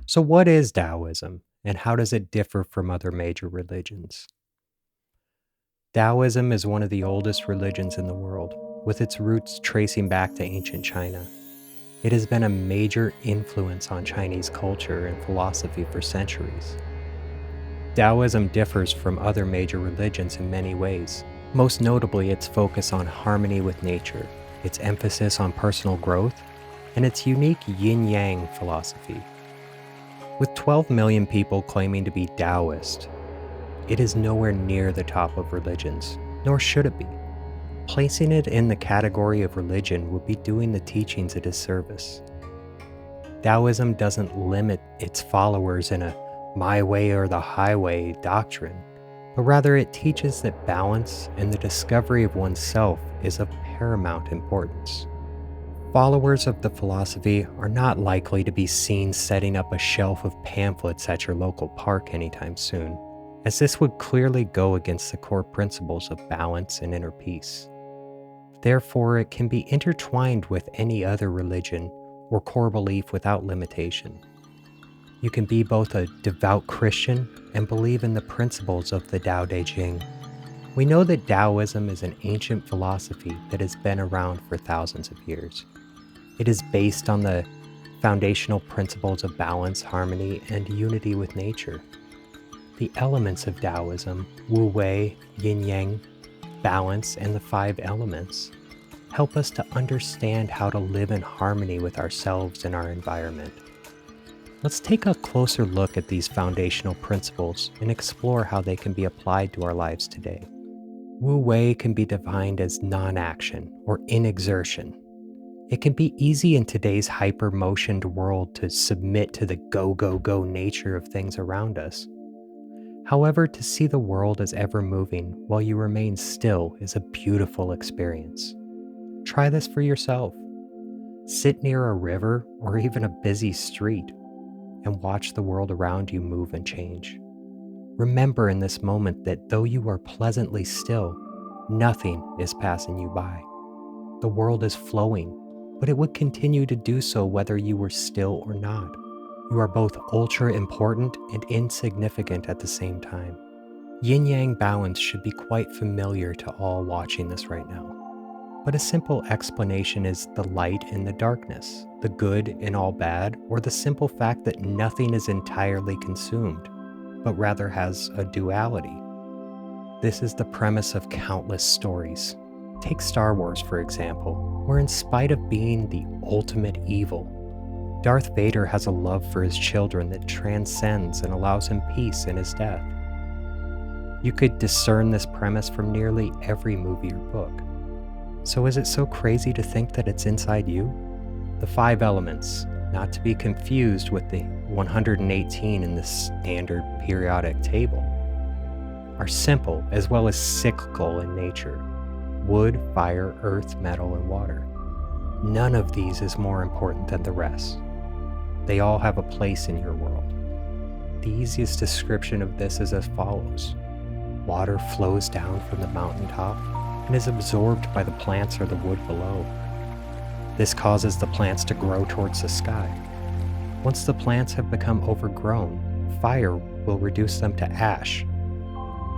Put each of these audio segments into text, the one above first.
So, what is Taoism and how does it differ from other major religions? Taoism is one of the oldest religions in the world, with its roots tracing back to ancient China. It has been a major influence on Chinese culture and philosophy for centuries. Taoism differs from other major religions in many ways, most notably its focus on harmony with nature, its emphasis on personal growth, and its unique Yin Yang philosophy. With 12 million people claiming to be Taoist, it is nowhere near the top of religions, nor should it be. Placing it in the category of religion would be doing the teachings a disservice. Taoism doesn't limit its followers in a my way or the highway doctrine, but rather it teaches that balance and the discovery of oneself is of paramount importance. Followers of the philosophy are not likely to be seen setting up a shelf of pamphlets at your local park anytime soon, as this would clearly go against the core principles of balance and inner peace. Therefore, it can be intertwined with any other religion or core belief without limitation. You can be both a devout Christian and believe in the principles of the Tao Te Ching. We know that Taoism is an ancient philosophy that has been around for thousands of years. It is based on the foundational principles of balance, harmony, and unity with nature. The elements of Taoism, Wu Wei, Yin Yang, balance, and the five elements, help us to understand how to live in harmony with ourselves and our environment. Let's take a closer look at these foundational principles and explore how they can be applied to our lives today. Wu Wei can be defined as non-action or inexertion. It can be easy in today's hyper-motioned world to submit to the go, go, go nature of things around us. However, to see the world as ever moving while you remain still is a beautiful experience. Try this for yourself. Sit near a river or even a busy street and watch the world around you move and change. Remember in this moment that though you are pleasantly still, nothing is passing you by. The world is flowing, but it would continue to do so whether you were still or not. You are both ultra important and insignificant at the same time. Yin Yang balance should be quite familiar to all watching this right now. But a simple explanation is the light and the darkness, the good and all bad, or the simple fact that nothing is entirely consumed, but rather has a duality. This is the premise of countless stories. Take Star Wars, for example, where in spite of being the ultimate evil, Darth Vader has a love for his children that transcends and allows him peace in his death. You could discern this premise from nearly every movie or book. So is it so crazy to think that it's inside you? The five elements, not to be confused with the 118 in the standard periodic table, are simple as well as cyclical in nature: wood, fire, earth, metal, and water. None of these is more important than the rest. They all have a place in your world. The easiest description of this is as follows. Water flows down from the mountaintop and is absorbed by the plants or the wood below. This causes the plants to grow towards the sky. Once the plants have become overgrown, fire will reduce them to ash.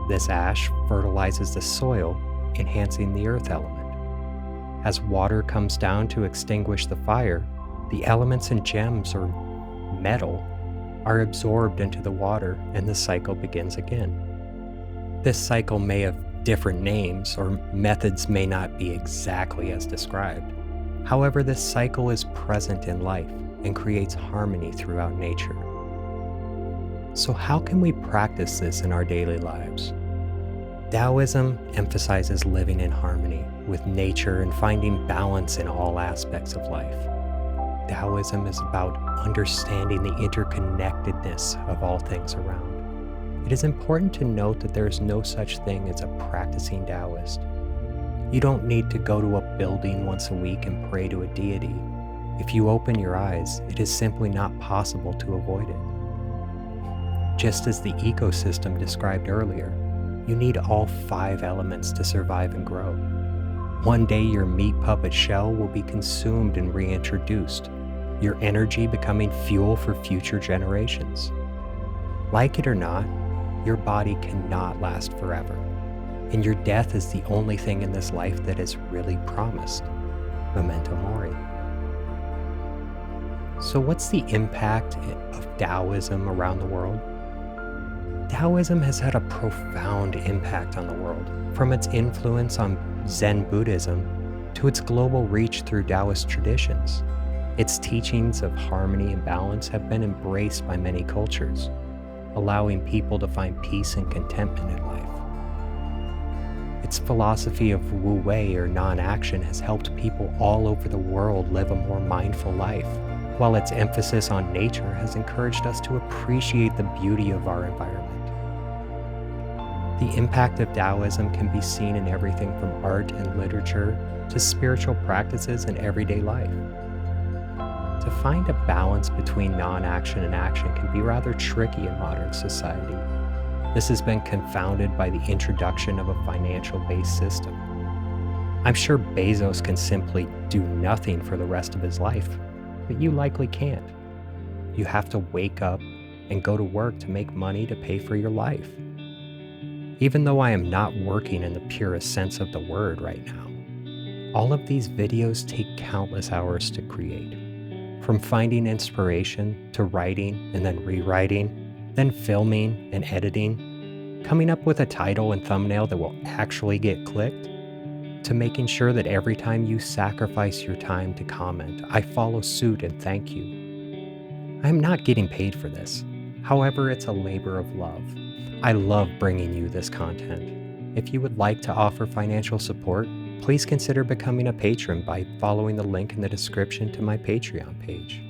This ash fertilizes the soil, enhancing the earth element. As water comes down to extinguish the fire, the elements and gems or metal are absorbed into the water and the cycle begins again. This cycle may have different names or methods may not be exactly as described. However, this cycle is present in life and creates harmony throughout nature. So how can we practice this in our daily lives? Taoism emphasizes living in harmony with nature and finding balance in all aspects of life. Taoism is about understanding the interconnectedness of all things around. It is important to note that there is no such thing as a practicing Taoist. You don't need to go to a building once a week and pray to a deity. If you open your eyes, it is simply not possible to avoid it. Just as the ecosystem described earlier, you need all five elements to survive and grow. One day your meat puppet shell will be consumed and reintroduced. your energy becoming fuel for future generations. Like it or not, your body cannot last forever, and your death is the only thing in this life that is really promised. Memento mori. So what's the impact of Taoism around the world? Taoism has had a profound impact on the world, from its influence on Zen Buddhism to its global reach through Taoist traditions. Its teachings of harmony and balance have been embraced by many cultures, allowing people to find peace and contentment in life. Its philosophy of Wu Wei, or non-action, has helped people all over the world live a more mindful life, while its emphasis on nature has encouraged us to appreciate the beauty of our environment. The impact of Taoism can be seen in everything from art and literature to spiritual practices in everyday life. To find a balance between non-action and action can be rather tricky in modern society. This has been confounded by the introduction of a financial-based system. I'm sure Bezos can simply do nothing for the rest of his life, but you likely can't. You have to wake up and go to work to make money to pay for your life. Even though I am not working in the purest sense of the word right now, all of these videos take countless hours to create. From finding inspiration to writing and then rewriting, then filming and editing, coming up with a title and thumbnail that will actually get clicked, to making sure that every time you sacrifice your time to comment, I follow suit and thank you. I'm not getting paid for this. However, it's a labor of love. I love bringing you this content. If you would like to offer financial support, please consider becoming a patron by following the link in the description to my Patreon page.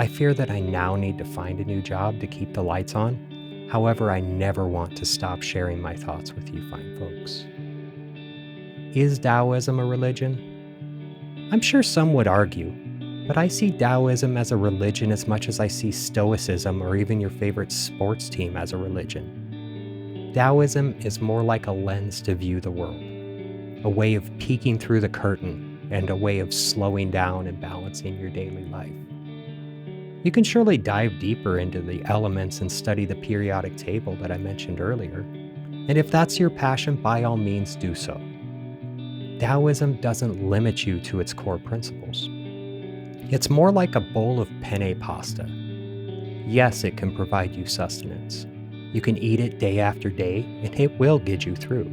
I fear that I now need to find a new job to keep the lights on. However, I never want to stop sharing my thoughts with you fine folks. Is Taoism a religion? I'm sure some would argue, but I see Taoism as a religion as much as I see Stoicism or even your favorite sports team as a religion. Taoism is more like a lens to view the world, a way of peeking through the curtain and a way of slowing down and balancing your daily life. You can surely dive deeper into the elements and study the periodic table that I mentioned earlier, and if that's your passion, by all means do so. Taoism doesn't limit you to its core principles. It's more like a bowl of penne pasta. Yes, it can provide you sustenance. You can eat it day after day, and it will get you through.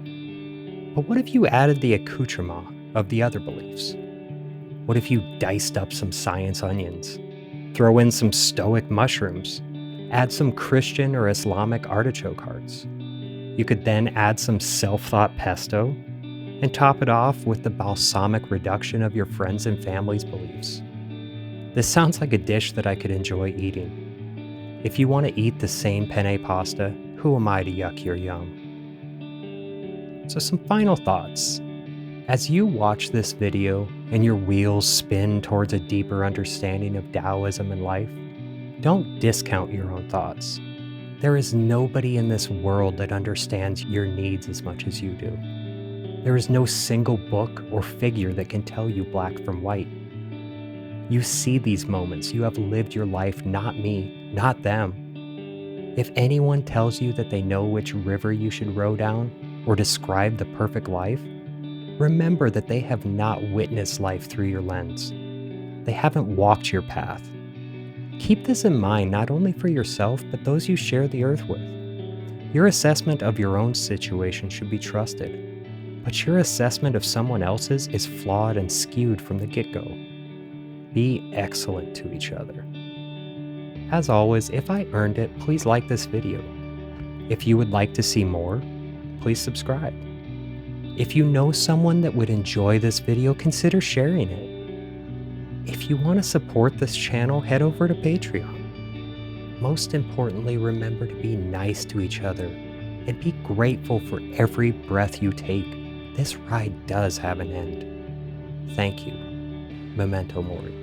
But what if you added the accoutrement of the other beliefs? What if you diced up some science onions, throw in some stoic mushrooms, add some Christian or Islamic artichoke hearts? You could then add some self-thought pesto, and top it off with the balsamic reduction of your friends' and family's beliefs. This sounds like a dish that I could enjoy eating. If you want to eat the same penne pasta, who am I to yuck your yum? So some final thoughts. As you watch this video and your wheels spin towards a deeper understanding of Taoism and life, don't discount your own thoughts. There is nobody in this world that understands your needs as much as you do. There is no single book or figure that can tell you black from white. You see these moments. You have lived your life, not me, not them. If anyone tells you that they know which river you should row down or describe the perfect life, remember that they have not witnessed life through your lens. They haven't walked your path. Keep this in mind not only for yourself, but those you share the earth with. Your assessment of your own situation should be trusted, but your assessment of someone else's is flawed and skewed from the get-go. Be excellent to each other. As always, if I earned it, please like this video. If you would like to see more, please subscribe. If you know someone that would enjoy this video, consider sharing it. If you want to support this channel, head over to Patreon. Most importantly, remember to be nice to each other and be grateful for every breath you take. This ride does have an end. Thank you. Memento mori.